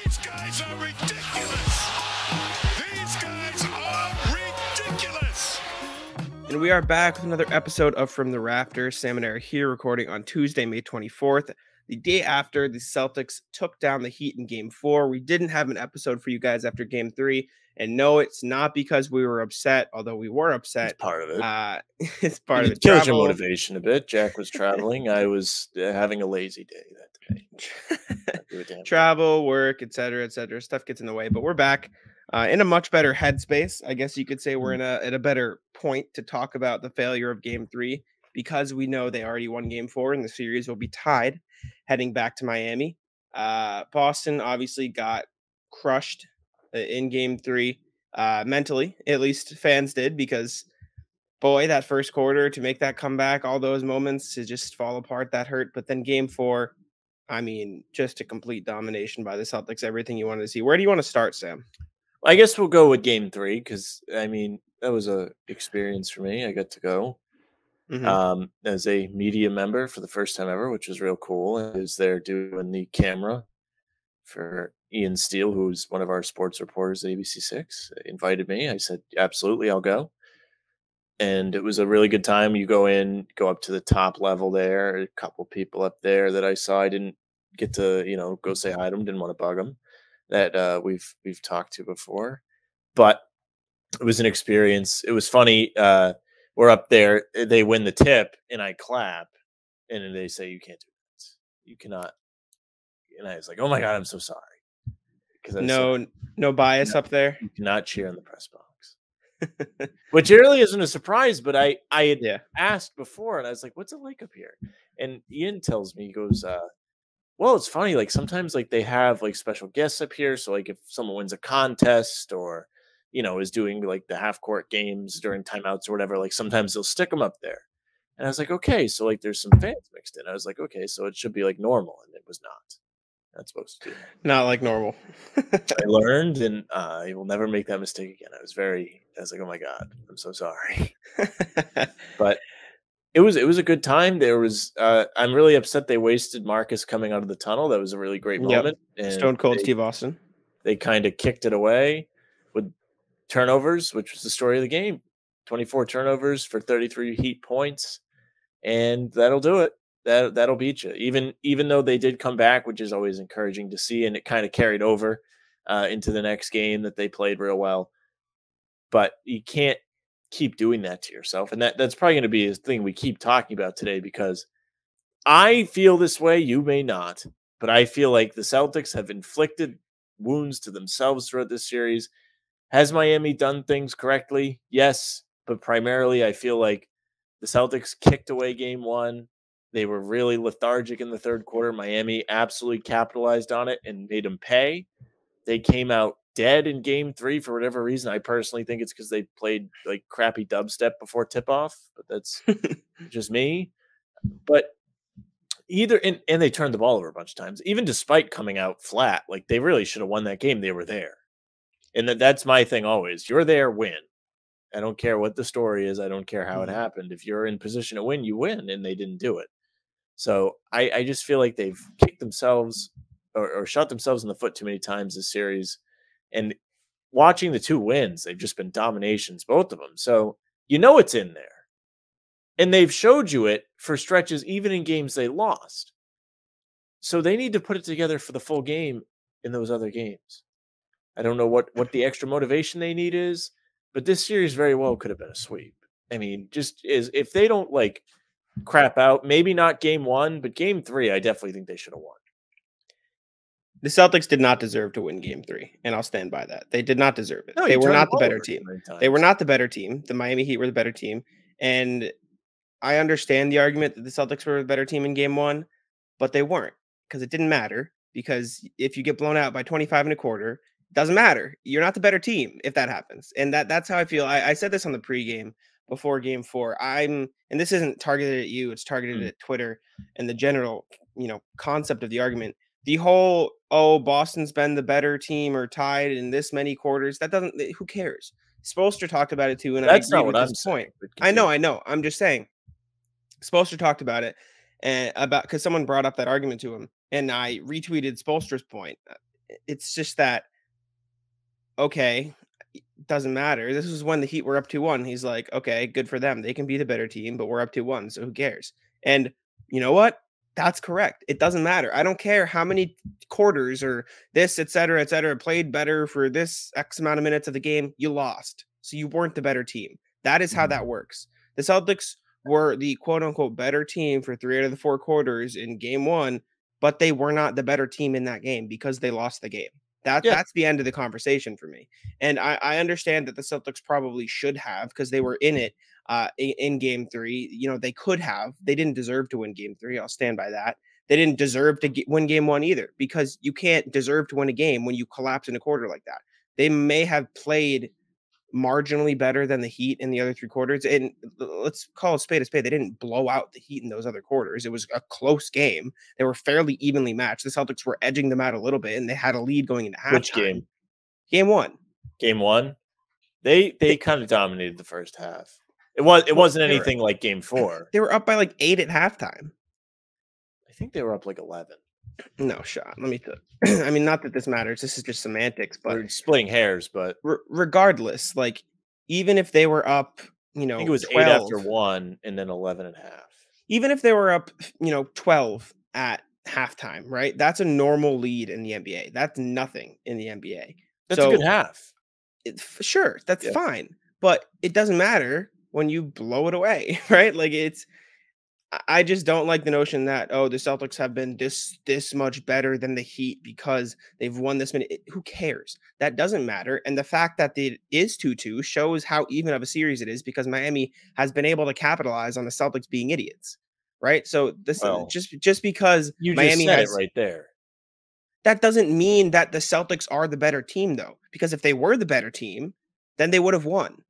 These guys are ridiculous. These guys are ridiculous. And we are back with another episode of From the Rafters. Sam and Eric here, recording on Tuesday, May 24th, the day after the Celtics took down the Heat in Game 4. We didn't have an episode for you guys after Game 3. And no, it's not because we were upset, although we were upset. It's part of it. It's part of it. Killed your motivation a bit. Jack was traveling. I was having a lazy day that day. Travel, work, etc., etc. Stuff gets in the way, but we're back in a much better headspace. I guess you could say we're at a better point to talk about the failure of Game 3 because we know they already won Game 4 and the series will be tied heading back to Miami. Boston obviously got crushed in Game 3 mentally, at least fans did, because boy, that first quarter to make that comeback, all those moments to just fall apart, that hurt. But then Game 4, I mean, just a complete domination by the Celtics, everything you wanted to see. Where do you want to start, Sam? I guess we'll go with Game 3 because, I mean, that was a experience for me. I got to go as a media member for the first time ever, which was real cool. I was there doing the camera for Ian Steele, who's one of our sports reporters at ABC6. Invited me. I said, absolutely, I'll go. And it was a really good time. You go in, go up to the top level there. A couple people up there that I saw. I didn't get to, go say hi to them. Didn't want to bug them. That we've talked to before. But it was an experience. It was funny. We're up there. They win the tip, and I clap. And then they say, you can't do this. You cannot. And I was like, oh, my God, I'm so sorry. No bias up there. You cannot cheer in the press box. Which really isn't a surprise, but I had asked before, and I was like, what's it like up here? And Ian tells me, he goes, well, it's funny, like sometimes like they have like special guests up here. So like if someone wins a contest or, is doing like the half court games during timeouts or whatever, like sometimes they'll stick them up there. And I was like, okay, so like there's some fans mixed in. I was like, okay, so it should be like normal. And it was not. That's supposed to be not like normal. I learned, and I will never make that mistake again. I was like, oh my God, I'm so sorry. But it was a good time. There was I'm really upset they wasted Marcus coming out of the tunnel. That was a really great moment. And Stone Cold Steve Austin. They kind of kicked it away with turnovers, which was the story of the game. 24 turnovers for 33 Heat points, and that'll do it. That'll beat you. Even though they did come back, which is always encouraging to see, and it kind of carried over into the next game that they played real well. But you can't keep doing that to yourself, and that's probably going to be a thing we keep talking about today, because I feel this way. You may not, but I feel like the Celtics have inflicted wounds to themselves throughout this series. Has Miami done things correctly? Yes, but primarily I feel like the Celtics kicked away Game 1. They were really lethargic in the third quarter. Miami absolutely capitalized on it and made them pay. They came out dead in Game 3 for whatever reason. I personally think it's because they played like crappy dubstep before tip-off, but that's just me. But and they turned the ball over a bunch of times. Even despite coming out flat, like they really should have won that game. They were there. And that's my thing always. You're there, win. I don't care what the story is. I don't care how it happened. If you're in position to win, you win, and they didn't do it. So I just feel like they've kicked themselves or shot themselves in the foot too many times this series. And watching the two wins, they've just been dominations, both of them. So it's in there. And they've showed you it for stretches, even in games they lost. So they need to put it together for the full game in those other games. I don't know what the extra motivation they need is, but this series very well could have been a sweep. I mean, if they don't like crap out, maybe not Game 1, but Game 3, I definitely think they should have won. The Celtics did not deserve to win Game 3, and I'll stand by that. They did not deserve it. No, they were not the better team. They were not the better team. The Miami Heat were the better team. And I understand the argument that the Celtics were the better team in Game 1, but they weren't, because it didn't matter. Because if you get blown out by 25 and a quarter, it doesn't matter. You're not the better team if that happens. And that's how I feel. I said this on the pregame before Game 4. And this isn't targeted at you, it's targeted at Twitter and the general, concept of the argument. The whole, Boston's been the better team or tied in this many quarters, who cares? Spoelstra talked about it too, and that's I agree not what with I'm his saying, point. I know. I'm just saying. Spoelstra talked about it, and because someone brought up that argument to him, and I retweeted Spoelstra's point. it's just that, okay, doesn't matter. This was when the Heat were up 2-1. He's like, okay, good for them. They can be the better team, but we're up 2-1, so who cares? And you know what? That's correct. It doesn't matter. I don't care how many quarters or this, et cetera, played better for this X amount of minutes of the game. You lost. So you weren't the better team. That is how that works. The Celtics were the quote unquote better team for 3 out of the 4 quarters in game 1, but they were not the better team in that game because they lost the game. Yeah. That's the end of the conversation for me. And I understand that the Celtics probably should have, because they were in it in game 3. You know, they could have. They didn't deserve to win game 3. I'll stand by that. They didn't deserve to win game 1 either, because you can't deserve to win a game when you collapse in a quarter like that. They may have played marginally better than the Heat in the other 3 quarters. And let's call a spade a spade. They didn't blow out the Heat in those other quarters. It was a close game. They were fairly evenly matched. The Celtics were edging them out a little bit, and they had a lead going into halftime. Which game? Game 1. Game 1? They kind of dominated the first half. It wasn't anything like game 4. They were up by like 8 at halftime. I think they were up like 11. No shot. Let me I mean, not that this matters. This is just semantics, but we're splitting hairs. But regardless, like, even if they were up, you know, I think it was 12, 8 after 1 and then 11 and a half. Even if they were up, 12 at halftime, right? That's a normal lead in the NBA. That's nothing in the NBA. That's a good half. Sure, that's fine, but it doesn't matter when you blow it away, right? Like, I just don't like the notion that, the Celtics have been this much better than the Heat because they've won this many. Who cares? That doesn't matter. And the fact that it is 2-2 shows how even of a series it is, because Miami has been able to capitalize on the Celtics being idiots, right? So this just because you Miami just said has it right there. That doesn't mean that the Celtics are the better team, though, because if they were the better team, then they would have won.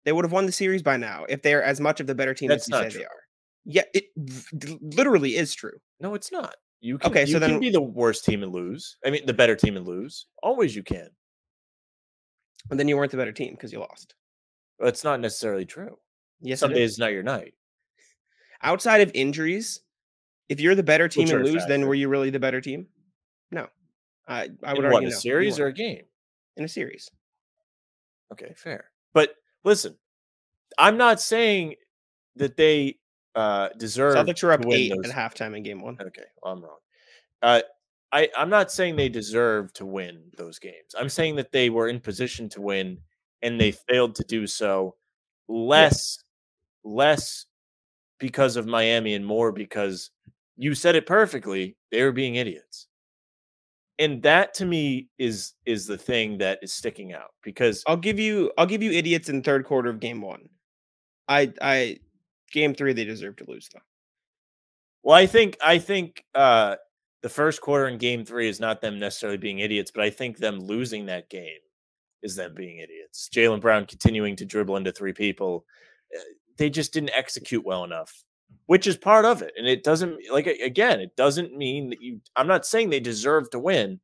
They would have won the series by now if they're as much of the better team as you say they are. Yeah, it literally is true. No, it's not. You can, you can be the worst team and lose. I mean, the better team and lose. Always you can. And then you weren't the better team because you lost. Well, it's not necessarily true. Yes, some days it's not your night. Outside of injuries, if you're the better team and lose, then were you really the better team? No. I would argue in a series or a game? In a series. Okay, fair. But listen, I'm not saying that they deserve. Celtics were up 8 at halftime in game 1. Okay, well, I'm wrong. I'm not saying they deserve to win those games. I'm saying that they were in position to win and they failed to do so. Less because of Miami and more because you said it perfectly. They were being idiots. And that to me is the thing that is sticking out, because I'll give you idiots in third quarter of game 1. Game 3 they deserve to lose though. Well, I think the first quarter in game 3 is not them necessarily being idiots, but I think them losing that game is them being idiots. Jaylen Brown continuing to dribble into 3 people. They just didn't execute well enough, which is part of it. And it doesn't, it doesn't mean that I'm not saying they deserve to win.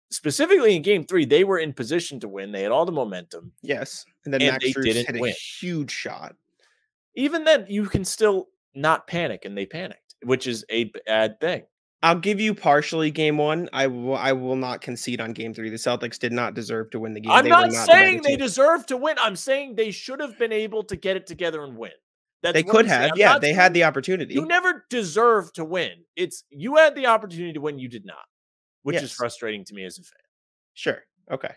Specifically in game 3, they were in position to win. They had all the momentum. Yes. And then Max Strus hit a huge shot. Even then, you can still not panic, and they panicked, which is a bad thing. I'll give you partially game 1. I will not concede on game 3. The Celtics did not deserve to win the game. I'm not saying they deserve to win. I'm saying they should have been able to get it together and win. They could have. Yeah, they had the opportunity. You never deserve to win. You had the opportunity to win. You did not, which is frustrating to me as a fan. Sure. Okay.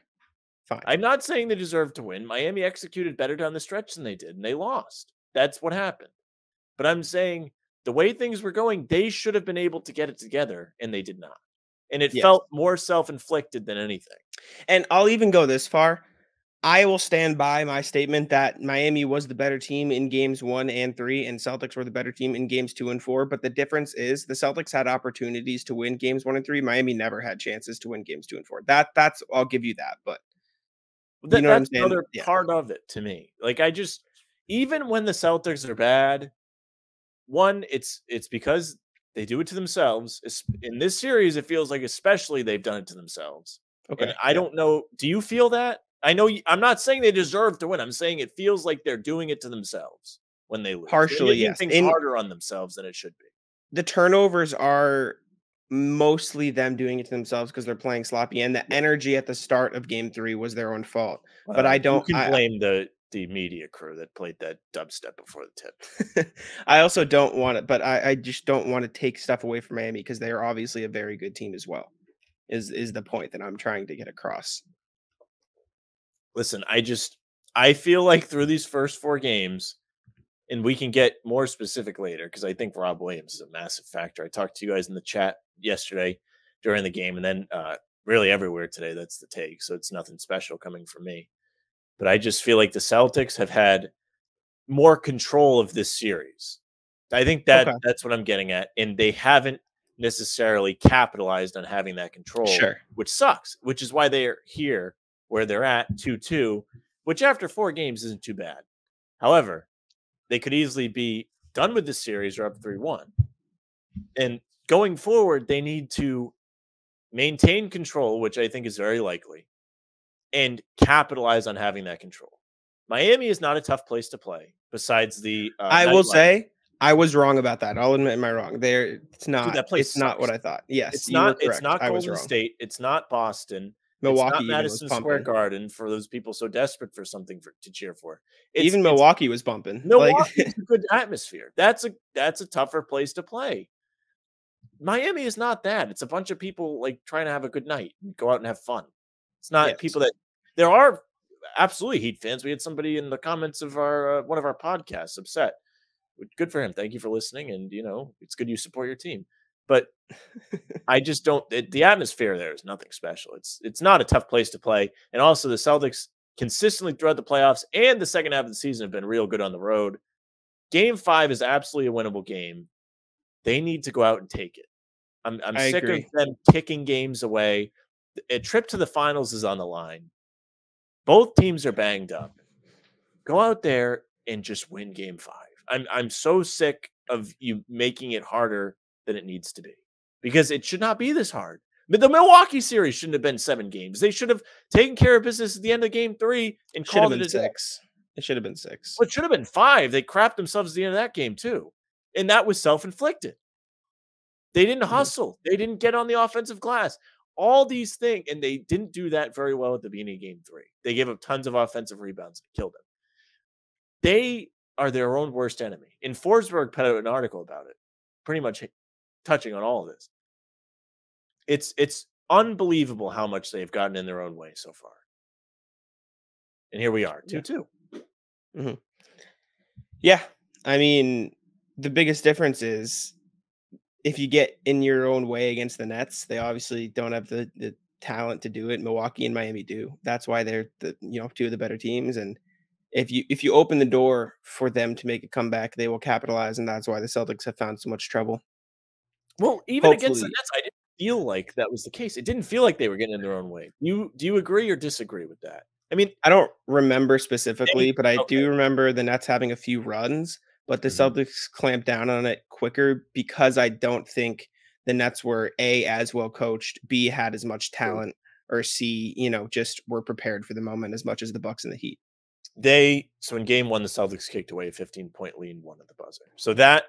Fine. I'm not saying they deserve to win. Miami executed better down the stretch than they did, and they lost. That's what happened. But I'm saying the way things were going, they should have been able to get it together, and they did not. And it felt more self-inflicted than anything. And I'll even go this far. I will stand by my statement that Miami was the better team in games 1 and 3, and Celtics were the better team in games 2 and 4. But the difference is the Celtics had opportunities to win games 1 and 3. Miami never had chances to win games 2 and 4. That's I'll give you that. But you know that's another part of it to me. Even when the Celtics are bad, one, it's because they do it to themselves. In this series, it feels like especially they've done it to themselves. Okay. And I don't know. Do you feel that? I know I'm not saying they deserve to win. I'm saying it feels like they're doing it to themselves when they lose. Partially, yes. Things harder on themselves than it should be. The turnovers are mostly them doing it to themselves because they're playing sloppy, and the energy at the start of game 3 was their own fault. But I You don't can blame the media crew that played that dubstep before the tip. I also don't want it, but I just don't want to take stuff away from Miami because they are obviously a very good team as well. Is the point that I'm trying to get across. Listen, I feel like through these first 4 games, and we can get more specific later because I think Rob Williams is a massive factor. I talked to you guys in the chat yesterday during the game, and then really everywhere today. That's the take. So it's nothing special coming from me. But I just feel like the Celtics have had more control of this series. I think Okay. that's what I'm getting at. And they haven't necessarily capitalized on having that control, Sure. which sucks, which is why they're here where they're at 2-2, which after 4 games isn't too bad. However, they could easily be done with this series or up 3-1. And going forward, they need to maintain control, which I think is very likely, and capitalize on having that control. Miami is not a tough place to play. Besides the, I will say I was wrong about that. I'll admit my wrong. It's not. Dude, that place It's not sucks. what I thought. Yes, It's you were not. correct. It's not I was Golden wrong. State. It's not Boston. Milwaukee It's not even was Madison Square pumping. Garden for those people so desperate for something to cheer for. Even Milwaukee was bumping. Milwaukee is a good atmosphere. That's a tougher place to play. Miami is not that. It's a bunch of people like trying to have a good night and go out and have fun. It's not people that there are absolutely Heat fans. We had somebody in the comments of our one of our podcasts upset. Good for him. Thank you for listening. And it's good you support your team. But I just don't. The atmosphere there is nothing special. It's not a tough place to play. And also, the Celtics consistently throughout the playoffs and the second half of the season have been real good on the road. Game 5 is absolutely a winnable game. They need to go out and take it. I'm sick of them kicking games away. A trip to the finals is on the line. Both teams are banged up. Go out there and just win game 5. I'm so sick of you making it harder than it needs to be because it should not be this hard. But the Milwaukee series shouldn't have been 7 games. They should have taken care of business at the end of game 3 and called it a 6. It should have been 6. Well, it should have been 5. They crapped themselves at the end of that game too. And that was self-inflicted. They didn't hustle. They didn't get on the offensive glass. All these things, and they didn't do that very well at the beginning of game 3. They gave up tons of offensive rebounds and killed them. They are their own worst enemy. And Forsberg put out an article about it, pretty much touching on all of this. It's unbelievable how much they've gotten in their own way so far. And here we are, 2-2. Mm-hmm. Yeah. I mean, the biggest difference is if you get in your own way against the Nets, they obviously don't have the talent to do it. Milwaukee and Miami do. That's why they're the 2 of the better teams. And if you open the door for them to make a comeback, they will capitalize, and that's why the Celtics have found so much trouble. Well, even against the Nets, I didn't feel like that was the case. It didn't feel like they were getting in their own way. Do you agree or disagree with that? I mean, I don't remember specifically, but I do remember the Nets having a few runs, but the Celtics clamped down on it quicker because I don't think the Nets were A, as well coached, B, had as much talent, or C, just were prepared for the moment as much as the Bucks and the Heat. So in game 1, the Celtics kicked away a 15-point lead and won at the buzzer. So that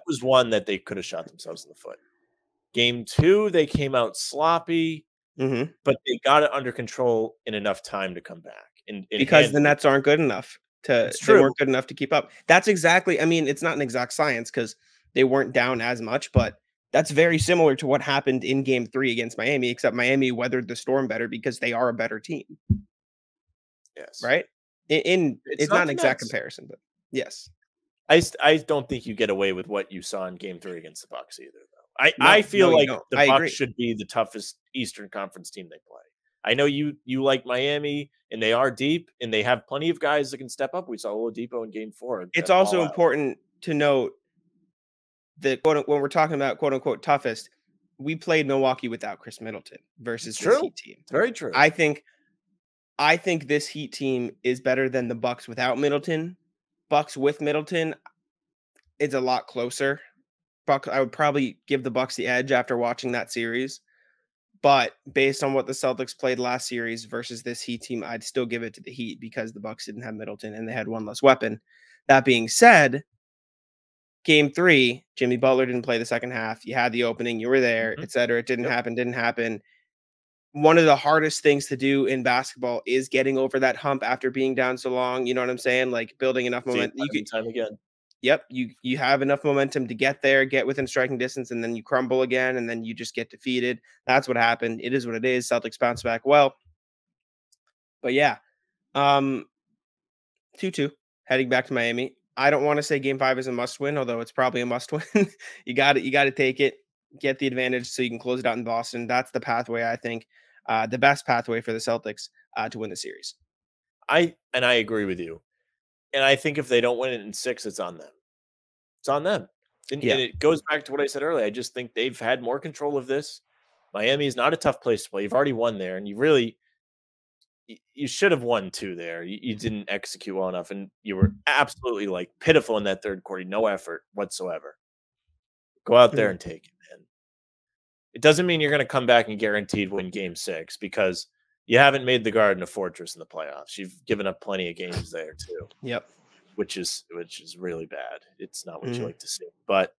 was one that they could have shot themselves in the foot. Game 2, they came out sloppy, but they got it under control in enough time to come back. Because the Nets aren't good enough they weren't good enough to keep up. That's exactly. I mean, it's not an exact science because they weren't down as much, but that's very similar to what happened in game 3 against Miami, except Miami weathered the storm better because they are a better team. Yes. Right. It's not an exact comparison, but yes. I don't think you get away with what you saw in game 3 against the Bucks either, though. I feel like the Bucks should be the toughest Eastern Conference team they play. I know you like Miami, and they are deep, and they have plenty of guys that can step up. We saw Oladipo in game 4. It's also important to note that when we're talking about quote unquote toughest, we played Milwaukee without Chris Middleton versus this Heat team. It's very true. I think this Heat team is better than the Bucks without Middleton. Bucks with Middleton, it's a lot closer. I would probably give the Bucks the edge after watching that series. But based on what the Celtics played last series versus this Heat team, I'd still give it to the Heat because the Bucks didn't have Middleton and they had one less weapon. That being said, Game 3, Jimmy Butler didn't play the second half. You had the opening, you were there, Mhm. et cetera. It didn't Yep. happen. One of the hardest things to do in basketball is getting over that hump after being down so long. You know what I'm saying? Like building enough See it momentum. You time could, and time again. yep, you have enough momentum to get there, get within striking distance, and then you crumble again, and then you just get defeated. That's what happened. It is what it is. Celtics bounce back well, but yeah, 2-2 heading back to Miami. I don't want to say Game 5 is a must win, although it's probably a must win. You got to take it, get the advantage, so you can close it out in Boston. That's the pathway I think, the best pathway for the Celtics to win the series. I agree with you. And I think if they don't win it in 6, it's on them. It's on them. And Yeah. it goes back to what I said earlier. I just think they've had more control of this. Miami is not a tough place to play. You've already won there, and you should have won 2 there. You didn't execute well enough, and you were absolutely, like, pitiful in that 3rd quarter. No effort whatsoever. Go out there Mhm. and take it, man. It doesn't mean you're gonna come back and guaranteed win game 6 because you haven't made the Garden a fortress in the playoffs. You've given up plenty of games there too, Yep. which is really bad. It's not what you Mhm. like to see. But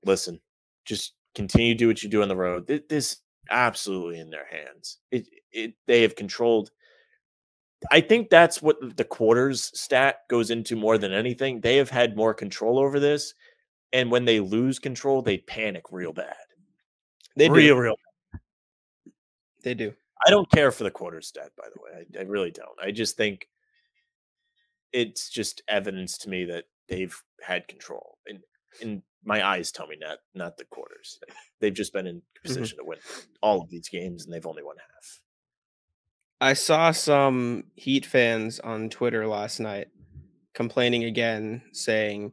listen, just continue to do what you do on the road. This absolutely in their hands. They have controlled. I think that's what the quarters stat goes into more than anything. They have had more control over this, and when they lose control, they panic real bad. They do. Real. They do. I don't care for the quarter stat, by the way. I really don't. I just think it's just evidence to me that they've had control, and my eyes tell me not the quarters. They've just been in Mhm. position to win all of these games, and they've only won half. I saw some Heat fans on Twitter last night complaining again, saying,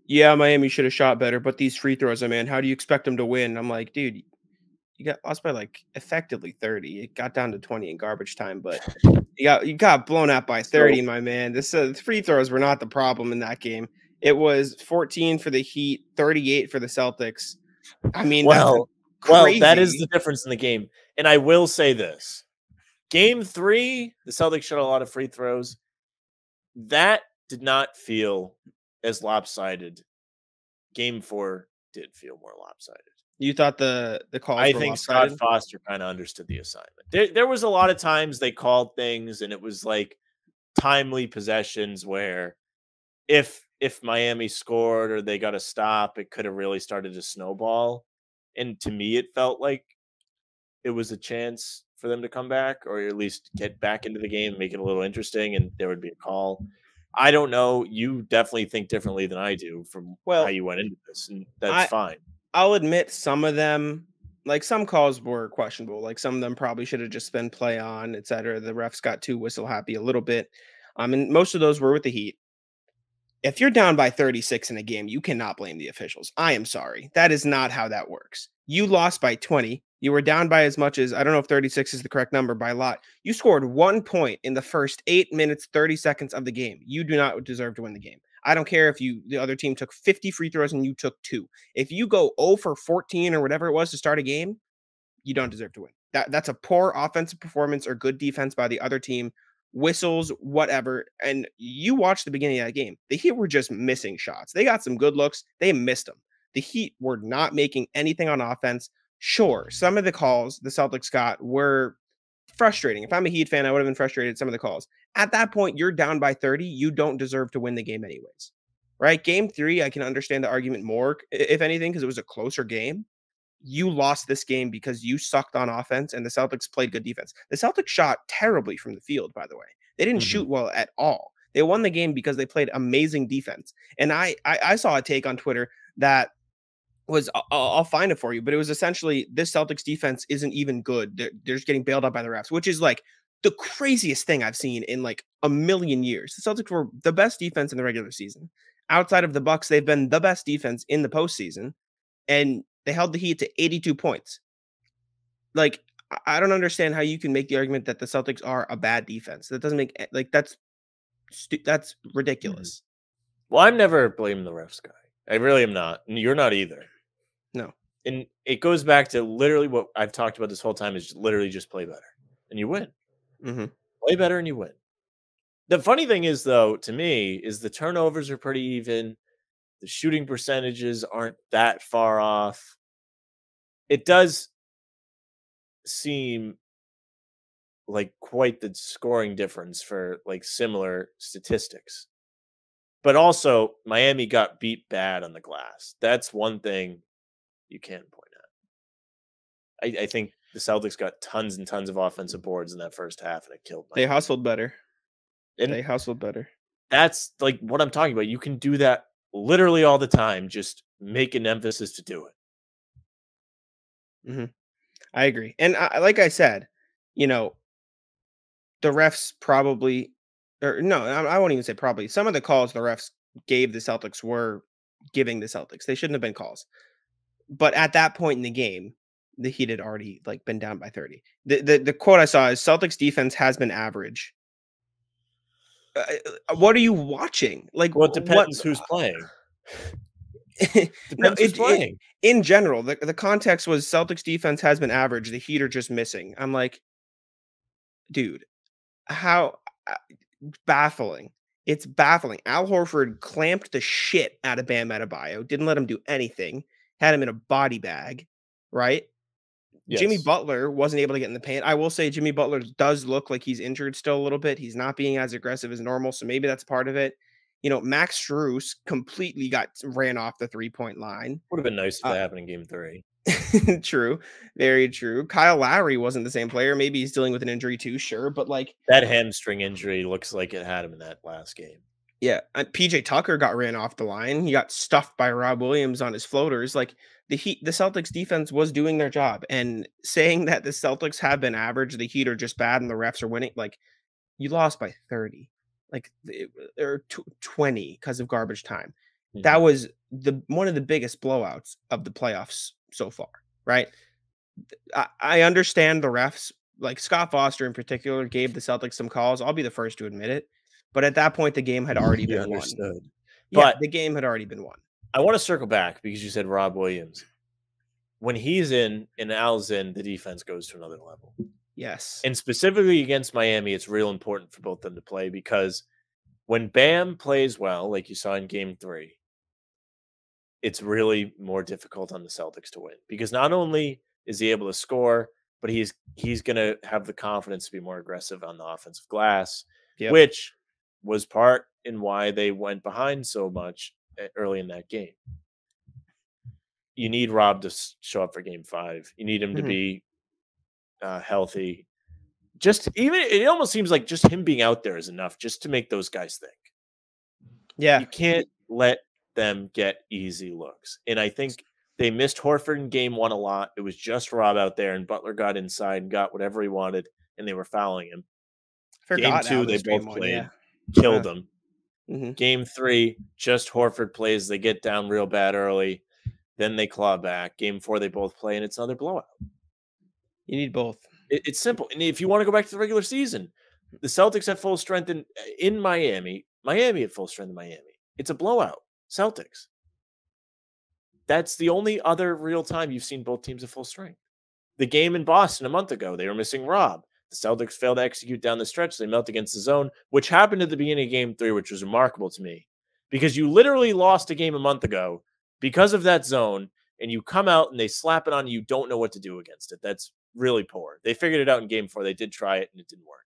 "Yeah, Miami should have shot better, but these free throws, man, how do you expect them to win?" I'm like, dude, you got lost by like effectively 30. It got down to 20 in garbage time, but you got blown out by So 30, my man. This free throws were not the problem in that game. It was 14 for the Heat, 38 for the Celtics. I mean, that's well, that is crazy. the difference in the game. And I will say this: Game 3, the Celtics shot a lot of free throws. That did not feel as lopsided. Game 4 did feel more lopsided. You thought the calls I were think Scott lopsided? Foster kinda understood the assignment. There was a lot of times they called things, and it was, like, timely possessions where if Miami scored or they got a stop, it coulda really started to snowball, and to me, it felt like it was a chance for them to come back or at least get back into the game, make it a little interesting, and there would be a call. I don't know. You definitely think differently than I do from how Well, you went into this, and that's I fine. I'll admit some of them, like some calls were questionable. Like some of them probably should have just been play on, et cetera. The refs got too whistle happy a little bit. And most of those were with the Heat. If you're down by 36 in a game, you cannot blame the officials. I am sorry. That is not how that works. You lost by 20. You were down by as much as, I don't know if 36 is the correct number, by a lot. You scored 1 point in the first 8 minutes, 30 seconds of the game. You do not deserve to win the game. I don't care if the other team took 50 free throws and you took 2. If you go 0 for 14 or whatever it was to start a game, you don't deserve to win. That's a poor offensive performance or good defense by the other team. Whistles, whatever. And you watch the beginning of that game. The Heat were just missing shots. They got some good looks. They missed them. The Heat were not making anything on offense. Sure, some of the calls the Celtics got were frustrating. If I'm a Heat fan, I would have been frustrated at some of the calls. At that point, you're down by 30. You don't deserve to win the game anyways. Right? Game 3, I can understand the argument more, if anything, because it was a closer game. You lost this game because you sucked on offense and the Celtics played good defense. The Celtics shot terribly from the field, by the way. They didn't Mhm. shoot well at all. They won the game because they played amazing defense. And I saw a take on Twitter that was I'll find it for you, but it was essentially this Celtics defense isn't even good. They're just getting bailed out by the refs, which is like the craziest thing I've seen in like a million years. The Celtics were the best defense in the regular season. Outside of the Bucks, they've been the best defense in the postseason, and they held the Heat to 82 points. Like, I don't understand how you can make the argument that the Celtics are a bad defense. That doesn't make like that's Mhm. ridiculous. Well, I'm never blaming the refs guy. I really am not, and you're not either. No. And it goes back to literally what I've talked about this whole time is literally just play better, and you win. Mhm. Play better, and you win. The funny thing is, though, to me, is the turnovers are pretty even. The shooting percentages aren't that far off. It does seem like quite the scoring difference for like similar statistics. But also, Miami got beat bad on the glass. That's one thing you can point at. I think the Celtics got tons and tons of offensive boards in that first half, and it killed They Miami. hustled better. And They hustled better. that's like what I'm talking about. You can do that literally all the time. Just make an emphasis to do it. Hmm. I agree. And like I said, you know, the refs probably, or no, I won't even say probably. Some of the calls the refs gave the Celtics were giving the Celtics. They shouldn't have been calls. But at that point in the game, the Heat had already like been down by 30. The quote I saw is Celtics defense has been average. What are you watching? Like Well, it what? depends who's playing. No, Depends who's playing. in general, the context was Celtics defense has been average. The Heat are just missing. I'm like, dude, how baffling. It's baffling. Al Horford clamped the shit out of Bam Adebayo, didn't let him do anything, had him in a body bag, right? Jimmy Yes. Butler wasn't able to get in the paint. I will say Jimmy Butler does look like he's injured still a little bit. He's not being as aggressive as normal, so maybe that's part of it. You know, Max Strus completely ran off the 3-point line. Would have been nice if Uh, that happened in game 3. True, very true. Kyle Lowry wasn't the same player. Maybe he's dealing with an injury too, sure, but like That hamstring injury looks like it had him in that last game. yeah, PJ Tucker got ran off the line. He got stuffed by Rob Williams on his floaters. Like the Celtics defense was doing their job. And saying that the Celtics have been average, the Heat are just bad, and the refs are winning. Like you lost by 30, or 20 because of garbage time. That Mhm. was one of the biggest blowouts of the playoffs so far, right? I understand the refs, like Scott Foster in particular, gave the Celtics some calls. I'll be the first to admit it. But at that point, the game had already You been won. understood. Yeah, But the game had already been won. I want to circle back because you said Rob Williams. When he's in and Al's in, the defense goes to another level. Yes. And specifically against Miami, it's real important for both them to play because when Bam plays well, like you saw in game 3, it's really more difficult on the Celtics to win because not only is he able to score, but he's going to have the confidence to be more aggressive on the offensive glass, Yep. which was part in why they went behind so much early in that game. You need Rob to show up for game 5. You need him to be healthy. It almost seems like just him being out there is enough just to make those guys think. Yeah. You can't let them get easy looks. And I think they missed Horford in game 1 a lot. It was just Rob out there, and Butler got inside and got whatever he wanted, and they were fouling him. Game 2, they both played, killed him. Mm-hmm. Game 3, just Horford plays. They get down real bad early. Then they claw back. Game 4, they both play, and it's another blowout. You need both. It's simple. And if you want to go back to the regular season, the Celtics at full strength in Miami, Miami at full strength in Miami. It's a blowout. Celtics. That's the only other real time you've seen both teams at full strength. The game in Boston a month ago, they were missing Rob. The Celtics failed to execute down the stretch. They melt against the zone, which happened at the beginning of game 3, which was remarkable to me because you literally lost a game a month ago because of that zone, and you come out and they slap it on you. You don't know what to do against it. That's really poor. They figured it out in game 4. They did try it, and it didn't work.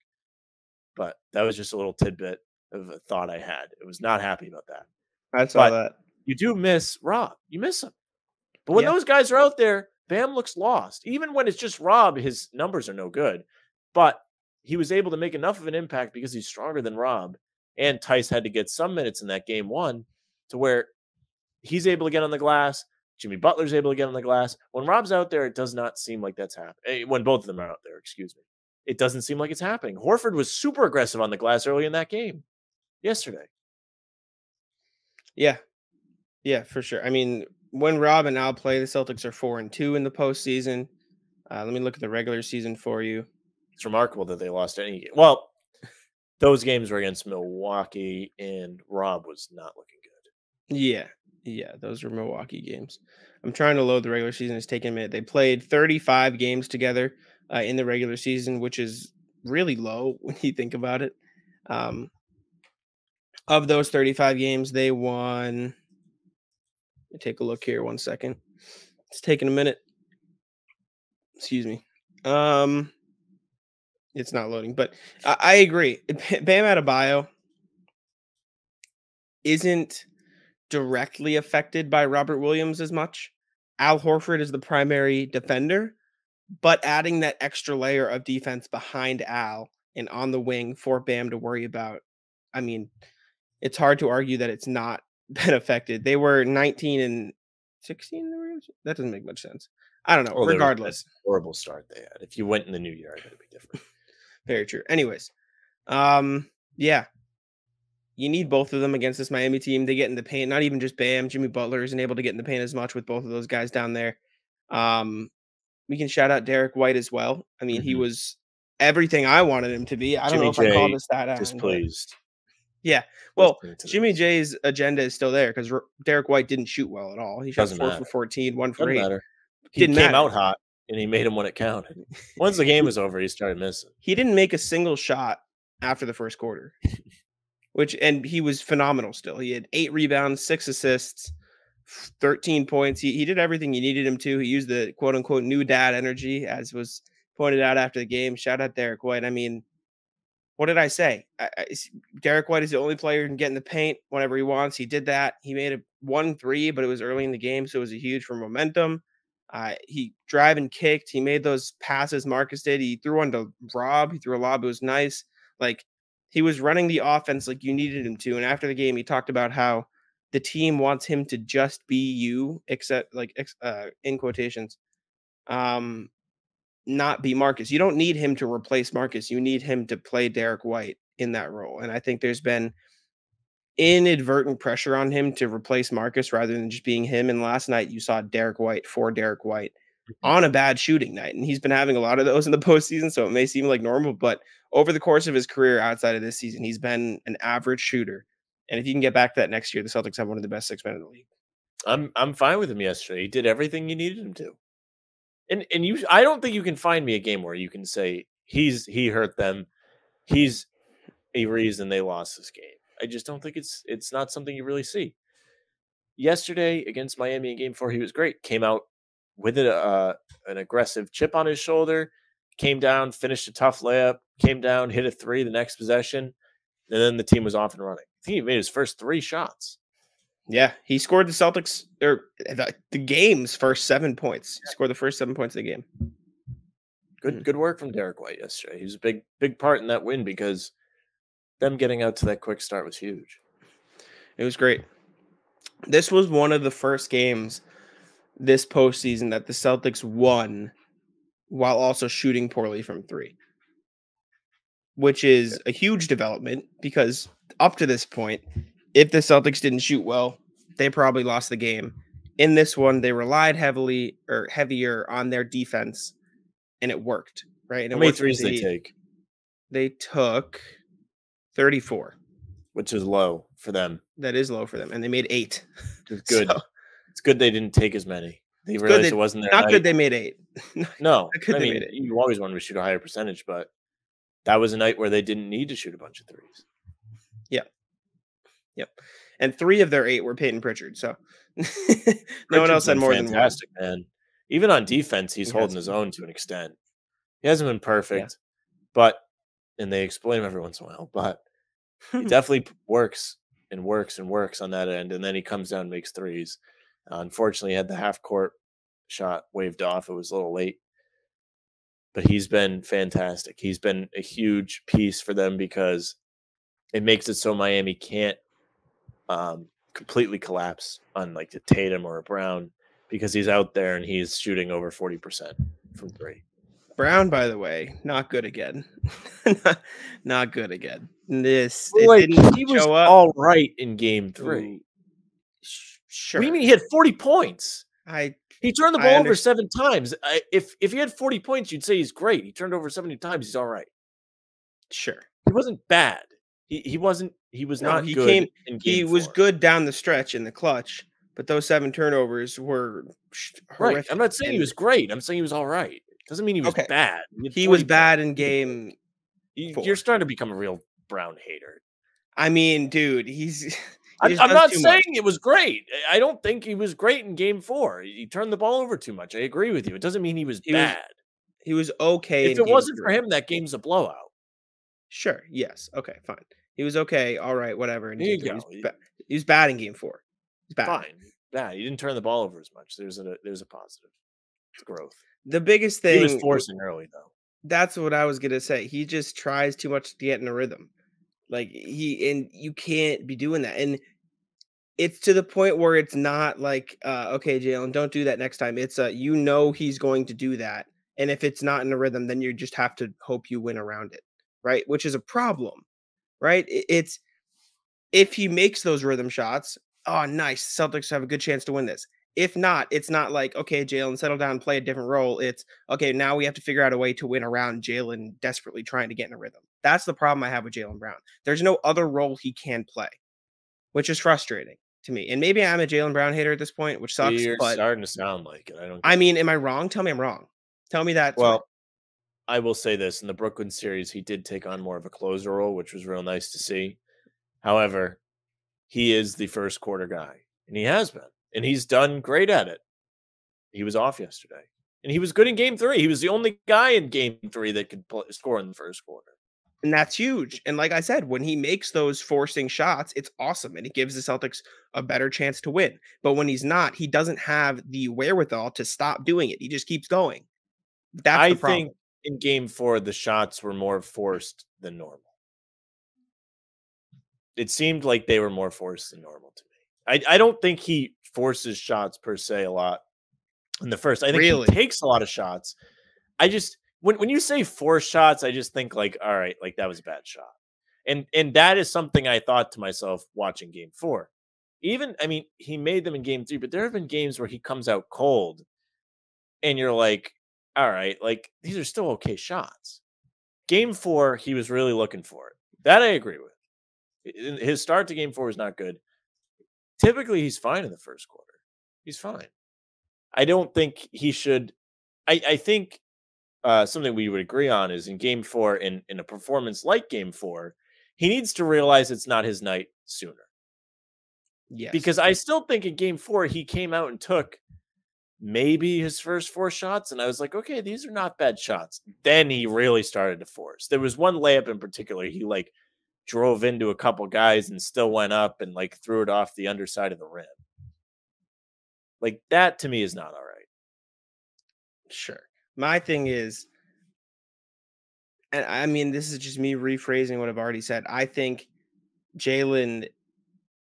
But that was just a little tidbit of a thought I had. I was not happy about that. I saw that. You do miss Rob. You miss him. But when those guys are out there, Bam looks lost. Even when it's just Rob, his numbers are no good. But he was able to make enough of an impact because he's stronger than Rob. And Tice had to get some minutes in that game 1 to where he's able to get on the glass. Jimmy Butler's able to get on the glass. When Rob's out there, it does not seem like that's happening. When both of them are out there, excuse me. It doesn't seem like it's happening. Horford was super aggressive on the glass early in that game yesterday. Yeah. Yeah, for sure. I mean, when Rob and Al play, the Celtics are 4-2 in the postseason. Let me look at the regular season for you. It's remarkable that they lost any game. Well, those games were against Milwaukee, and Rob was not looking good. Yeah, those were Milwaukee games. I'm trying to load the regular season. It's taking a minute. They played 35 games together in the regular season, which is really low when you think about it. Of those 35 games, they won Let me take a look here 1 second. It's taking a minute. Excuse me. It's not loading, but I agree. Bam Adebayo isn't directly affected by Robert Williams as much. Al Horford is the primary defender, but adding that extra layer of defense behind Al and on the wing for Bam to worry about, I mean, it's hard to argue that it's not been affected. They were 19 and 16 in the regular season? That doesn't make much sense. I don't know. Well, Regardless, horrible start they had. If you went in the new year, it'd be different. very true. Anyways, yeah, you need both of them against this Miami team. They get in the paint. Not even just Bam. Jimmy Butler isn't able to get in the paint as much with both of those guys down there. We can shout out Derrick White as well. I mean, he was everything I wanted him to be. I don't know if I called this stat out. Displeased. Yeah. Well, Jimmy J's agenda is still there because Derrick White didn't shoot well at all. He shot 4 for 14, 1 for 8. Matter. He came out hot and he made him when it counted. Once the game was over, he started missing. He didn't make a single shot after the first quarter, and he was phenomenal still. He had 8 rebounds, 6 assists, 13 points. He did everything you needed him to. He used the quote unquote new dad energy, as was pointed out after the game. Shout out Derrick White. I mean, what did I say? Derrick White is the only player who can get in the paint whenever he wants. He did that. He made a 1-3, but it was early in the game, so it was a huge for momentum. He drive and kicked. He made those passes Marcus did. He threw one to Rob. He threw a lob. It was nice. Like, he was running the offense like you needed him to. And after the game, he talked about how the team wants him to just be you, except like in quotations, not be Marcus. You don't need him to replace Marcus. You need him to play Derrick White in that role. And I think there's been inadvertent pressure on him to replace Marcus rather than just being him. And last night you saw Derrick White for Derrick White on a bad shooting night. And he's been having a lot of those in the postseason, so it may seem like normal, but over the course of his career outside of this season, he's been an average shooter. And if you can get back to that next year, the Celtics have one of the best 6 men in the league. I'm fine with him yesterday. He did everything you needed him to. And I don't think you can find me a game where you can say he hurt them. He's a reason they lost this game. I just don't think it's not something you really see. Yesterday against Miami in Game 4, he was great. Came out with an aggressive chip on his shoulder, came down, finished a tough layup, came down, hit a 3 the next possession, and then the team was off and running. I think he made his first 3 shots. Yeah, he scored the Celtics or the game's first 7 points. He scored the first 7 points of the game. Good work from Derrick White yesterday. He was a big part in that win because them getting out to that quick start was huge. It was great. This was one of the first games this postseason that the Celtics won while also shooting poorly from 3, which is a huge development because up to this point, if the Celtics didn't shoot well, they probably lost the game. In this one, they relied heavier on their defense, and it worked, right? And how many threes did they take? They took 34. Which is low for them. That is low for them, and they made 8. It's good. So, it's good they didn't take as many. They realized it wasn't their night. Not good they made 8. No. I mean, you always want to shoot a higher percentage, but that was a night where they didn't need to shoot a bunch of threes. Yep. And 3 of their 8 were Peyton Pritchard, so no one else had more than one. Fantastic, man. Even on defense, he's holding his own to an extent. He hasn't been perfect, and they exploit him every once in a while, but he definitely works and works and works on that end, and then he comes down and makes threes. Unfortunately, he had the half-court shot waved off. It was a little late, but he's been fantastic. He's been a huge piece for them because it makes it so Miami can't completely collapse on like a Tatum or a Brown because he's out there and he's shooting over 40% from 3. Brown, by the way, not good again. Not good again. He was all right in Game 3. Ooh, sure. What do you mean he had 40 points? He turned the ball over 7 times. If he had 40 points, you'd say he's great. He turned over 70 times. He's all right. Sure. He wasn't bad. He was not good. He was good down the stretch in the clutch, but those 7 turnovers were horrific. Right. I'm not saying he was great. I'm saying he was all right. Doesn't mean he was bad. He was bad in Game 4. You're starting to become a real Brown hater. I mean, dude, he's He just I'm does not too saying much. it was great. I don't think he was great in game 4. He turned the ball over too much. I agree with you. It doesn't mean he was He was bad. he was okay If in it game wasn't for 3. him, that game's a blowout. Sure. Yes. Okay. Fine. He was okay. All right. Whatever. In There game you 3, go. he was bad in game 4. He's bad. Fine. Yeah, he didn't turn the ball over as much. There's a positive. It's growth. The biggest He was thing, forcing early though. that's what I was gonna say. He just tries too much to get in a rhythm. Like and you can't be doing that. And it's to the point where it's not like, okay, Jalen, don't do that next time. It's he's going to do that. And if it's not in a rhythm, then you just have to hope you win around it. Right. Which is a problem. Right. It's if he makes those rhythm shots, oh, nice. Celtics have a good chance to win this. If not, it's not like, okay, Jalen, settle down, play a different role. It's okay, now we have to figure out a way to win around Jalen desperately trying to get in a rhythm. That's the problem I have with Jaylen Brown. There's no other role he can play, which is frustrating to me. And maybe I'm a Jaylen Brown hater at this point, which sucks. You're But starting to sound like it. I don't I get it. mean, am I wrong? Tell me I'm wrong. Tell me that's wrong. Well, I will say this. In the Brooklyn series, he did take on more of a closer role, which was real nice to see. However, he is the first quarter guy, and he has been, and he's done great at it. He was off yesterday, and he was good in game 3. He was the only guy in game 3 that could score in the first quarter. And that's huge. And like I said, when he makes those forcing shots, it's awesome. And it gives the Celtics a better chance to win. But when he's not, he doesn't have the wherewithal to stop doing it. He just keeps going. That's I the think problem. in game 4, the shots were more forced than normal. It seemed like they were more forced than normal to me. I don't think he forces shots per se a lot in the first. I think Really? he takes a lot of shots. I just when you say 4 shots, I just think like, all right, like that was a bad shot. And that is something I thought to myself watching game 4. Even I mean, he made them in game 3, but there have been games where he comes out cold and you're like, all right, like these are still okay shots. Game 4, he was really looking for it. That I agree with. His start to game 4 is not good. Typically, he's fine in the first quarter. He's fine. I don't think he should. I think something we would agree on is in game 4, in a performance like game 4, he needs to realize it's not his night sooner. Yes. Because I still think in game 4, he came out and took maybe his first 4 shots. And I was like, okay, these are not bad shots. Then he really started to force. There was one layup in particular. He like drove into a couple guys and still went up and like threw it off the underside of the rim. Like that to me is not all right. Sure. My thing is, and I mean, this is just me rephrasing what I've already said. I think Jalen,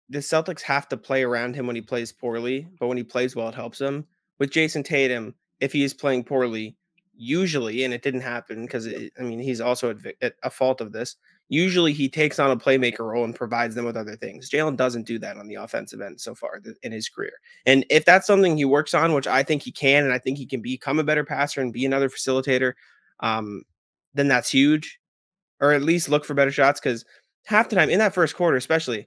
the Celtics have to play around him when he plays poorly, but when he plays well, it helps him. With Jason Tatum, if he is playing poorly, usually, and it didn't happen because I mean, he's also at a fault of this. Usually, he takes on a playmaker role and provides them with other things. Jalen doesn't do that on the offensive end so far in his career. And if that's something he works on, which I think he can, and I think he can become a better passer and be another facilitator, um, then that's huge. Or at least look for better shots because half the time in that first quarter, especially,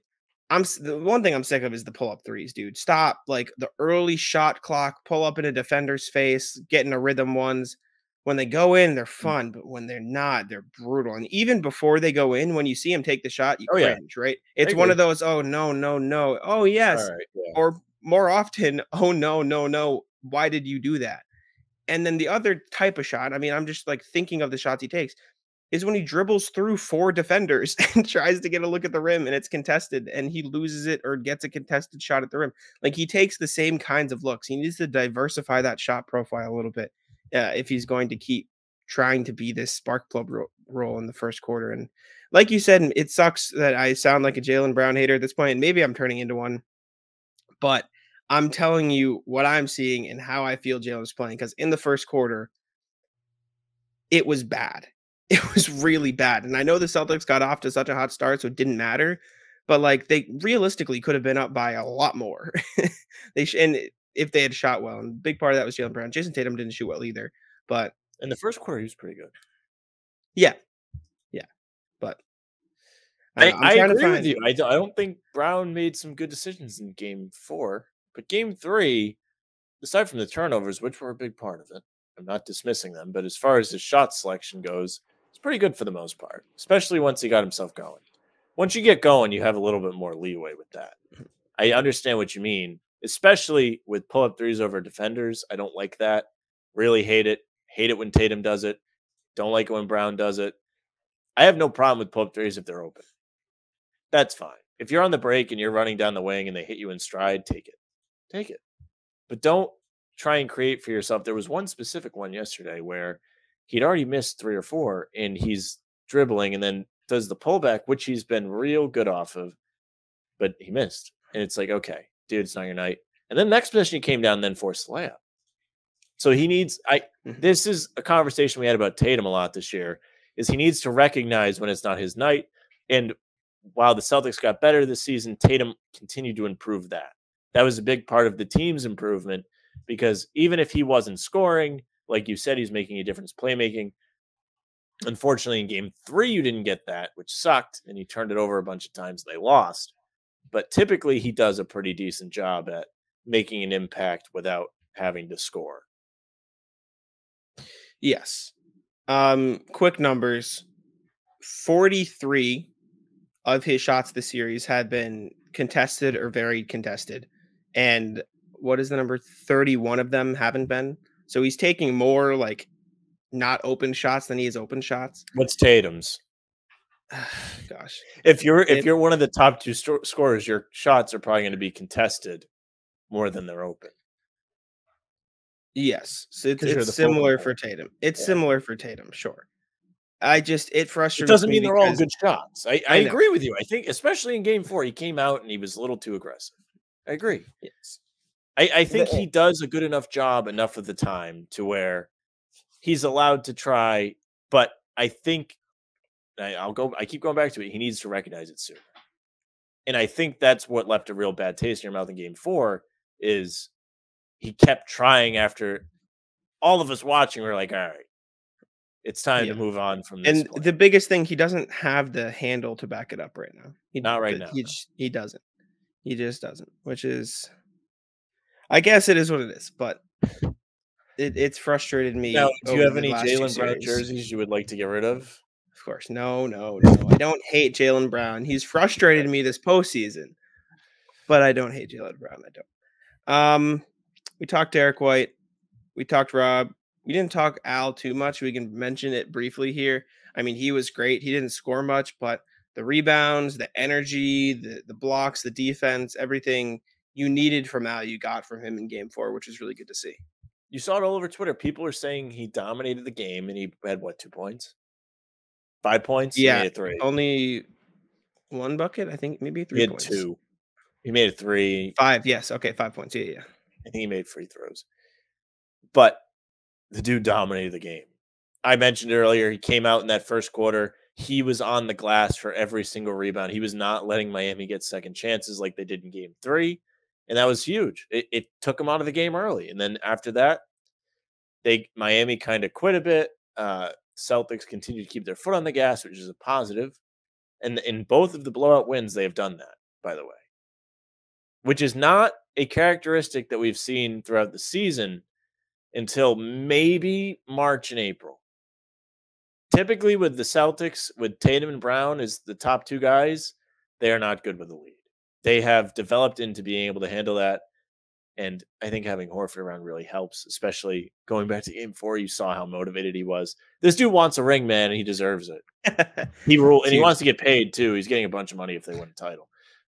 the one thing I'm sick of is the pull up threes, dude. Stop like the early shot clock, pull up in a defender's face, getting a rhythm ones. When they go in, they're fun, but when they're not, they're brutal. And even before they go in, when you see him take the shot, you Oh yeah, cringe, right? I It's one agree. of those, oh no, no, no. Oh All yes. right. Yeah. Or more often, oh no, no, no. Why did you do that? And then the other type of shot, I mean, I'm just like thinking of the shots he takes is when he dribbles through 4 defenders and tries to get a look at the rim and it's contested and he loses it or gets a contested shot at the rim. Like he takes the same kinds of looks. He needs to diversify that shot profile a little bit if he's going to keep trying to be this spark plug role in the first quarter. And like you said, it sucks that I sound like a Jaylen Brown hater at this point. And maybe I'm turning into one, but I'm telling you what I'm seeing and how I feel Jalen's playing. Because in the first quarter, it was bad. It was really bad. And I know the Celtics got off to such a hot start, so it didn't matter. But like they realistically could have been up by a lot more. And if they had shot well, and a big part of that was Jaylen Brown. Jason Tatum didn't shoot well either. But In the first quarter, he was pretty good. yeah, yeah. But I don't know. I'm I trying to agree with find. you. I don't think Brown made some good decisions in game 4, but game 3, aside from the turnovers, which were a big part of it, I'm not dismissing them, but as far as his shot selection goes, it's pretty good for the most part, especially once he got himself going. once you get going, you have a little bit more leeway with that. I understand what you mean, especially with pull-up threes over defenders. I don't like that. Really hate it. Hate it when Tatum does it. Don't like it when Brown does it. I have no problem with pull-up threes if they're open. That's fine. If you're on the break and you're running down the wing and they hit you in stride, take it. Take it. But don't try and create for yourself. There was one specific one yesterday where he'd already missed 3 or 4 and he's dribbling and then does the pullback, which he's been real good off of, but he missed. And it's like, okay, dude, it's not your night. And then next possession he came down and then forced the layup. So he needs this is a conversation we had about Tatum a lot this year, is he needs to recognize when it's not his night. And while the Celtics got better this season, Tatum continued to improve that. That was a big part of the team's improvement because even if he wasn't scoring, like you said, he's making a difference playmaking. Unfortunately, in game 3, you didn't get that, which sucked, and he turned it over a bunch of times and they lost. But typically, he does a pretty decent job at making an impact without having to score. Yes. Quick numbers. 43 of his shots this series had been contested or very contested. And what is the number? 31 of them haven't been. So he's taking more like not open shots than he is open shots. What's Tatum's? Gosh. If you're one of the top 2 scorers, your shots are probably going to be contested more than they're open. Yes. So it's similar for Tatum. It's similar for Tatum, sure. It frustrates me. It doesn't mean they're all good shots. I agree with you. I think, especially in game 4, he came out and he was a little too aggressive. I agree. Yes. I think he does a good enough job enough of the time to where he's allowed to try, but I think I keep going back to it. He needs to recognize it soon. And I think that's what left a real bad taste in your mouth in game 4 is he kept trying after all of us watching. We're like, all right, it's time to move on from this. And the biggest thing, he doesn't have the handle to back it up right now. Not right now. He doesn't. He just doesn't, which is, I guess it is what it is, but it's frustrated me. Now, do you have any Jaylen Brown jerseys you would like to get rid of? Of course. No. I don't hate Jaylen Brown. He's frustrated me this postseason, but I don't hate Jaylen Brown. I don't. We talked Derrick White. We talked Rob. We didn't talk Al too much. We can mention it briefly here. I mean, he was great. He didn't score much, but the rebounds, the energy, the blocks, the defense, everything you needed from Al, you got from him in game 4, which is really good to see. You saw it all over Twitter. People are saying he dominated the game and he had 2 points? 5 points? Yeah. He made 3. Only 1 bucket, I think, maybe 3 points. He had 2. He made 3. 5, yes. Okay, 5 points. Yeah. I think he made free throws. But the dude dominated the game. I mentioned earlier, he came out in that first quarter. He was on the glass for every single rebound. He was not letting Miami get second chances like they did in game 3. And that was huge. It took him out of the game early. And then after that, Miami kind of quit a bit. Celtics continue to keep their foot on the gas, which is a positive. And in both of the blowout wins, they have done that, by the way. Which is not a characteristic that we've seen throughout the season until maybe March and April. Typically with the Celtics, with Tatum and Brown as the top 2 guys, they are not good with the lead. They have developed into being able to handle that. And I think having Horford around really helps, especially going back to game 4. You saw how motivated he was. This dude wants a ring, man, and he deserves it. He wants to get paid too. He's getting a bunch of money if they win a title.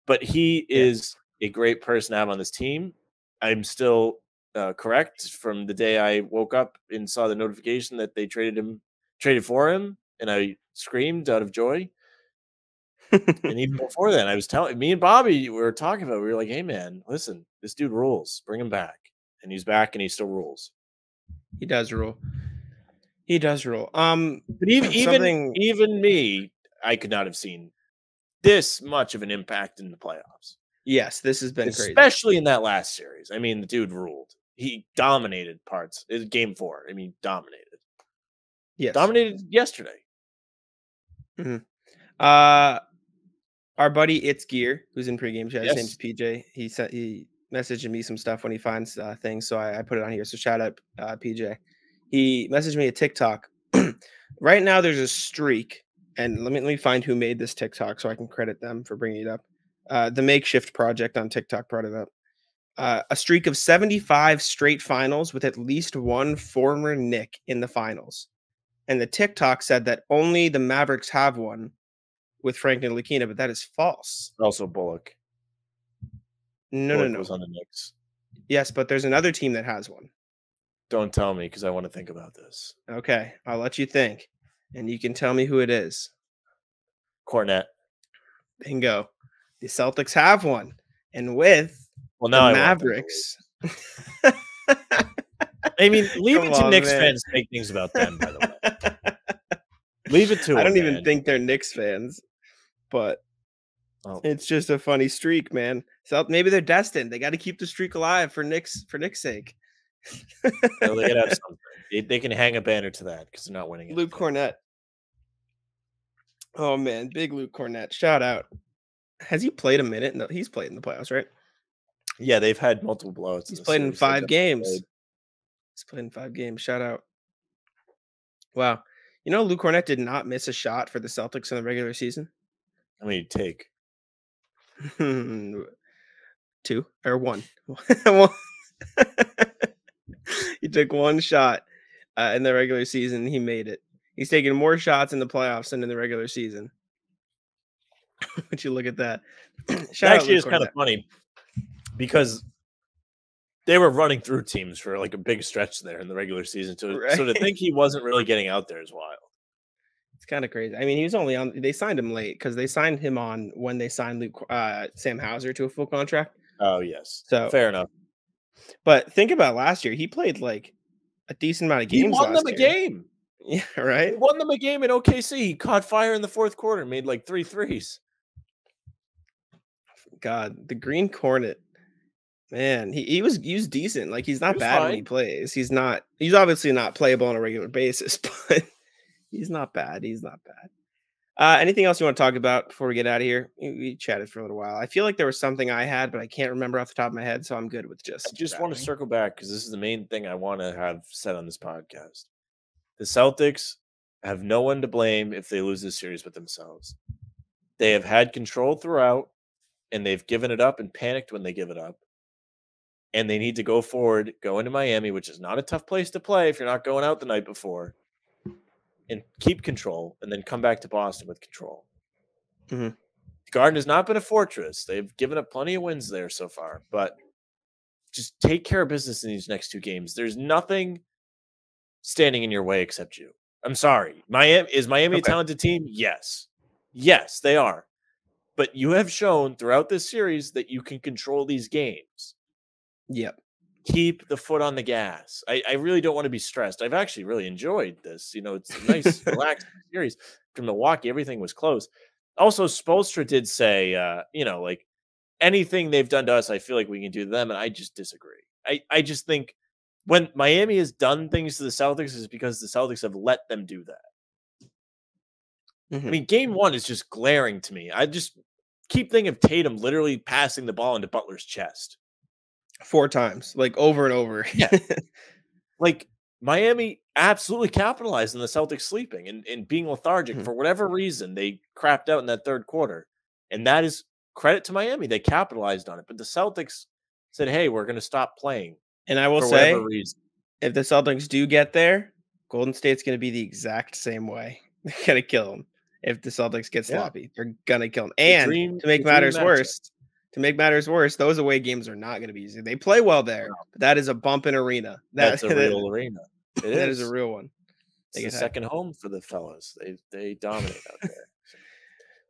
But he is a great person to have on this team. I'm still correct from the day I woke up and saw the notification that they traded for him, and I screamed out of joy. And even before then, I was telling me and Bobby, we were talking about, we were like, hey man, listen, this dude rules. Bring him back. And he's back and he still rules. He does rule. But even me, I could not have seen this much of an impact in the playoffs. Yes, this has been crazy. Especially in that last series. I mean, the dude ruled. He dominated parts. It was game 4. I mean, dominated. Yes. Dominated yesterday. Mm-hmm. Our buddy It's Gear, who's in pregame chat, his name's PJ. He messaged me some stuff when he finds things, so I put it on here. So shout out PJ. He messaged me a TikTok. Right now, there's a streak And let me find who made this TikTok so I can credit them for bringing it up. The Makeshift Project on TikTok brought it up. A streak of 75 straight finals with at least one former Knick in the finals. And the TikTok said that only the Mavericks have one with Frank Ntilikina, but that is false. Also Bullock. No, Bullock no, was no. on the Knicks. Yes, but there's another team that has one. Don't tell me because I want to think about this. Okay, I'll let you think, and you can tell me who it is. Cornette. Bingo. The Celtics have one, and with Well, the now Mavericks. I mean, leave Come it to on, Knicks man. fans to make things about them, by the way. Leave it to them. I don't man. even think they're Knicks fans, but Oh, it's just a funny streak, man. So maybe they're destined. They got to keep the streak alive for Knicks' sake. well, they could have something. They can hang a banner to that because they're not winning it. Luke Cornette. Oh man, big Luke Cornette. Shout out. Has he played a minute? No, he's played in the playoffs, right? Yeah, they've had multiple blowouts. He's in played in series. They've 5 games. played. He's played in 5 games. Shout out. Wow. You know, Luke Cornette did not miss a shot for the Celtics in the regular season. How many take? 2 or 1. One. He took 1 shot in the regular season. He made it. He's taken more shots in the playoffs than in the regular season. Would you look at that? Actually, it's kind of funny because they were running through teams for like a big stretch there in the regular season. So to think he wasn't really getting out there is wild. It's kind of crazy. I mean, he was only on. They signed him late because they signed him on when they signed Sam Hauser to a full contract. Oh yes, So fair enough. But think about last year. He played like a decent amount of games. He won them a game. Yeah, right. He won them a game in OKC. He caught fire in the fourth quarter, made like 3 threes. God, the Green Hornet, man, he was decent. Like he's not bad when he plays. He's obviously not playable on a regular basis, but he's not bad. He's not bad. Anything else you want to talk about before we get out of here? We chatted for a little while. I feel like there was something I had, but I can't remember off the top of my head, so I'm good with just. I just want to circle back because this is the main thing I want to have said on this podcast. The Celtics have no one to blame if they lose this series but themselves. They have had control throughout, and they've given it up and panicked when they give it up. And they need to go forward, go into Miami, which is not a tough place to play if you're not going out the night before, and keep control, and then come back to Boston with control. Mm-hmm. The Garden has not been a fortress. They've given up plenty of wins there so far, but just take care of business in these next 2 games. There's nothing standing in your way except you. I'm sorry. Is Miami a talented team? Yes. Yes, they are. But you have shown throughout this series that you can control these games. Yep. Keep the foot on the gas. I really don't want to be stressed. I've actually really enjoyed this. It's a nice, relaxed series. From Milwaukee, everything was close. Also, Spoelstra did say, like anything they've done to us, I feel like we can do to them, and I just disagree. I just think when Miami has done things to the Celtics is because the Celtics have let them do that. Mm-hmm. I mean, game 1 is just glaring to me. I just keep thinking of Tatum literally passing the ball into Butler's chest 4 times, like over and over. Yeah. Like Miami absolutely capitalized on the Celtics sleeping and being lethargic. For whatever reason. They crapped out in that third quarter. And that is credit to Miami. They capitalized on it. But the Celtics said, hey, we're going to stop playing. And I will for say, whatever reason. If the Celtics do get there, Golden State's going to be the exact same way. They're going to kill them. If the Celtics get sloppy, they're going to kill them. And to make matters worse, those away games are not going to be easy. They play well there, but that is a bumping arena. That's a real arena. That is a real one. It's the second home for the fellas. They dominate out there.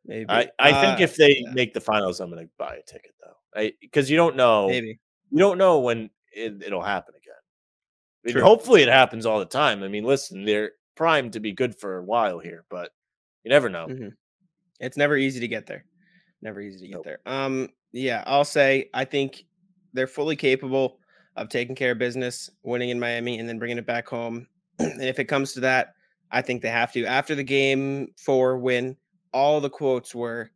Maybe. I think if they make the finals, I'm going to buy a ticket though, because you don't know. Maybe you don't know when it'll happen again. I mean, hopefully, it happens all the time. I mean, listen, they're primed to be good for a while here, but you never know. Mm-hmm. It's never easy to get there. Never easy to get there. Yeah, I'll say I think they're fully capable of taking care of business, winning in Miami, and then bringing it back home. And if it comes to that, I think they have to. After the game 4 win, all the quotes were,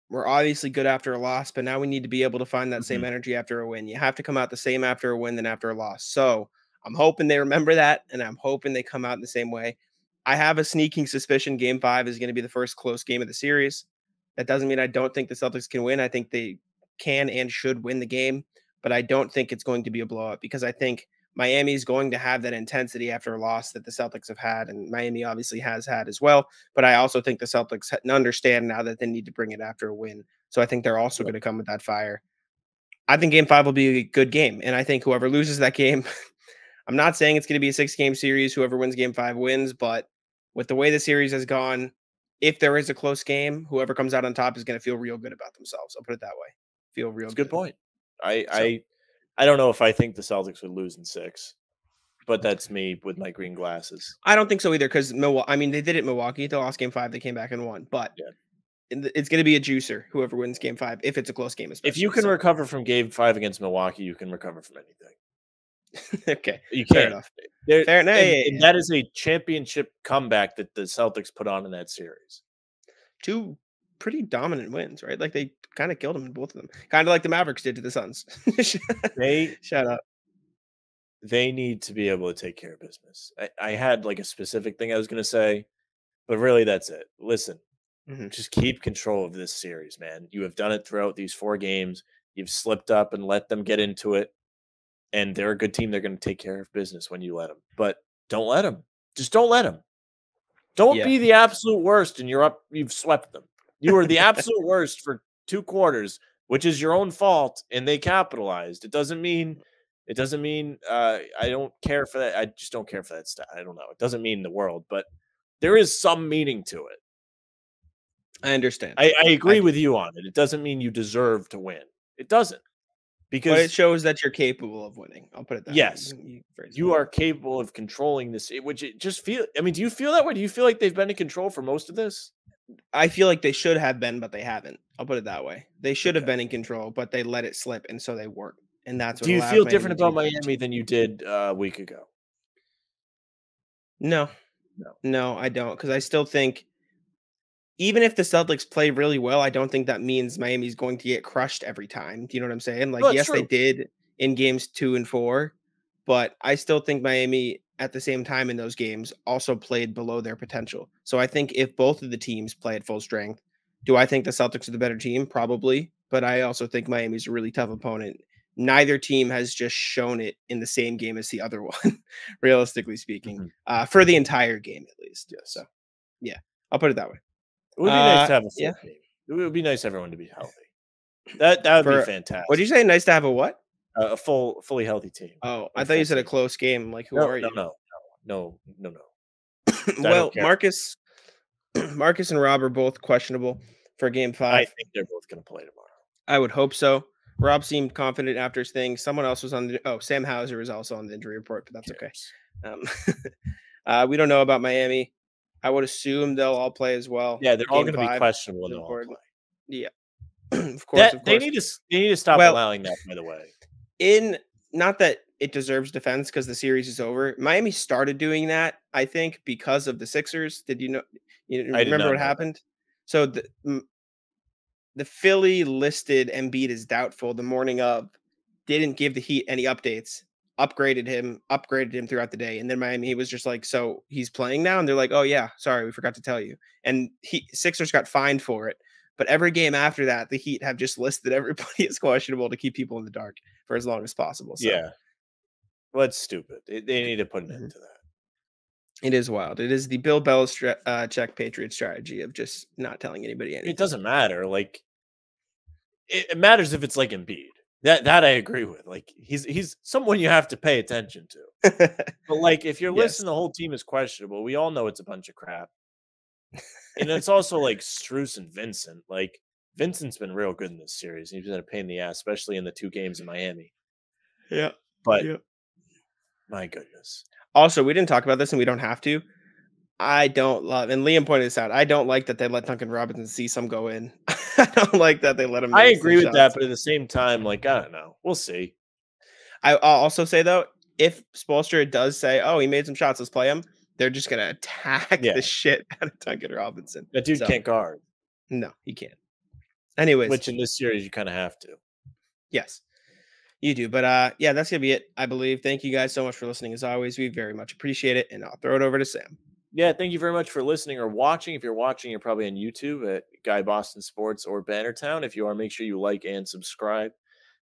we're obviously good after a loss, but now we need to be able to find that same energy after a win. You have to come out the same after a win than after a loss. So I'm hoping they remember that, and I'm hoping they come out in the same way. I have a sneaking suspicion Game 5 is going to be the first close game of the series. That doesn't mean I don't think the Celtics can win. I think they can and should win the game, but I don't think it's going to be a blowout because I think Miami is going to have that intensity after a loss that the Celtics have had, and Miami obviously has had as well. But I also think the Celtics understand now that they need to bring it after a win. So I think they're also going to come with that fire. I think Game 5 will be a good game, and I think whoever loses that game, I'm not saying it's going to be a 6-game series. Whoever wins Game 5 wins, but with the way the series has gone, if there is a close game, whoever comes out on top is going to feel real good about themselves. I'll put it that way. Feel real That's a good. good point. I don't know if I think the Celtics would lose in 6, but that's me with my green glasses. I don't think so either because Milwaukee. I mean, they did it in Milwaukee. They lost Game 5. They came back and won, but it's going to be a juicer. Whoever wins Game 5, if it's a close game, especially. If you can recover from Game 5 against Milwaukee, you can recover from anything. Okay, You fair can. enough. Fair enough. And that is a championship comeback that the Celtics put on in that series. 2 pretty dominant wins, right? Like they kind of killed them in both of them, kind of like the Mavericks did to the Suns. Shut up. They need to be able to take care of business. I had like a specific thing I was going to say, but really that's it. Listen, just keep control of this series, man. You have done it throughout these 4 games. You've slipped up and let them get into it. And they're a good team. They're going to take care of business when you let them. But don't let them. Just don't let them. Don't be the absolute worst and you've swept them. You were the absolute worst for 2 quarters, which is your own fault, and they capitalized. It doesn't mean I don't care for that. I just don't care for that stat. I don't know. It doesn't mean the world, but there is some meaning to it. I understand. I agree with you on it. It doesn't mean you deserve to win. It doesn't. But it shows that you're capable of winning. I'll put it that way. Yes. You are capable of controlling this, which it just feel. I mean, do you feel that way? Do you feel like they've been in control for most of this? I feel like they should have been, but they haven't. I'll put it that way. They should have been in control, but they let it slip, and so they weren't. And that's what. Do you feel different about Miami than you did a week ago? No, I don't, because I still think even if the Celtics play really well, I don't think that means Miami's going to get crushed every time. Do you know what I'm saying? Like, yes, they did in games 2 and 4, but I still think Miami at the same time in those games also played below their potential. So I think if both of the teams play at full strength, do I think the Celtics are the better team? Probably. But I also think Miami's a really tough opponent. Neither team has just shown it in the same game as the other one, realistically speaking, for the entire game at least. Yes. So, yeah, I'll put it that way. It would be nice to have a full team. It would be nice for everyone to be healthy. That would be fantastic. What did you say? Nice to have a what? A fully healthy team. Oh, I thought you said a close game. Like, who are you? No. Well, Marcus and Rob are both questionable for Game 5. I think they're both going to play tomorrow. I would hope so. Rob seemed confident after his thing. Someone else was on Sam Hauser is also on the injury report, but that's okay. We don't know about Miami. I would assume they'll all play as well. Yeah, they're all going to be questionable. They'll all play. Yeah, of course. They need to stop allowing that. By the way, not that it deserves defense because the series is over. Miami started doing that, I think, because of the Sixers. Did you know? You remember what happened? So the Philly listed Embiid as doubtful the morning of, didn't give the Heat any updates. Upgraded him throughout the day. And then Miami was just like, so he's playing now? And they're like, oh yeah, sorry, we forgot to tell you. And Sixers got fined for it. But every game after that, the Heat have just listed everybody as questionable to keep people in the dark for as long as possible. So. Yeah. Well, it's stupid. They need to put an end to that. It is wild. It is the Bill Belichick Patriot strategy of just not telling anybody anything. It doesn't matter. Like, it matters if it's like Embiid. That I agree with. Like, he's someone you have to pay attention to. But like, if you're listening, the whole team is questionable. We all know it's a bunch of crap. And it's also like Strus and Vincent. Like, Vincent's been real good in this series. He's been a pain in the ass, especially in the 2 games in Miami. Yeah. But my goodness. Also, we didn't talk about this and we don't have to. I don't love, and Liam pointed this out, I don't like that they let Duncan Robinson see some go in. I don't like that they let him. I agree with that, but at the same time, like, I don't know. We'll see. I'll also say, though, if Spoelstra does say, oh, he made some shots, let's play him, they're just going to attack the shit out of Duncan Robinson. That dude can't guard. No, he can't. Anyways. Which in this series, you kind of have to. Yes, you do. But yeah, that's going to be it, I believe. Thank you guys so much for listening. As always, we very much appreciate it. And I'll throw it over to Sam. Yeah, thank you very much for listening or watching. If you're watching, you're probably on YouTube at Guy Boston Sports or Bannertown. If you are, make sure you like and subscribe.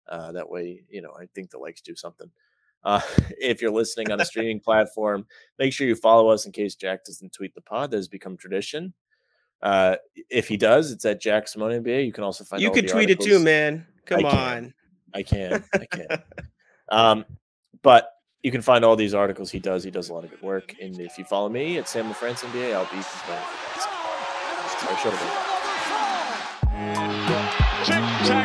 That way, I think the likes do something. If you're listening on a streaming platform, make sure you follow us in case Jack doesn't tweet the pod. That has become tradition. If he does, it's at Jack Simone NBA. You can also find You all could the tweet it articles. too, man. Come I can. on. I can. But you can find all these articles he does. He does a lot of good work. And if you follow me at Sam LaFrance NBA, I'll be complaining about that. It's our show. Tic tac.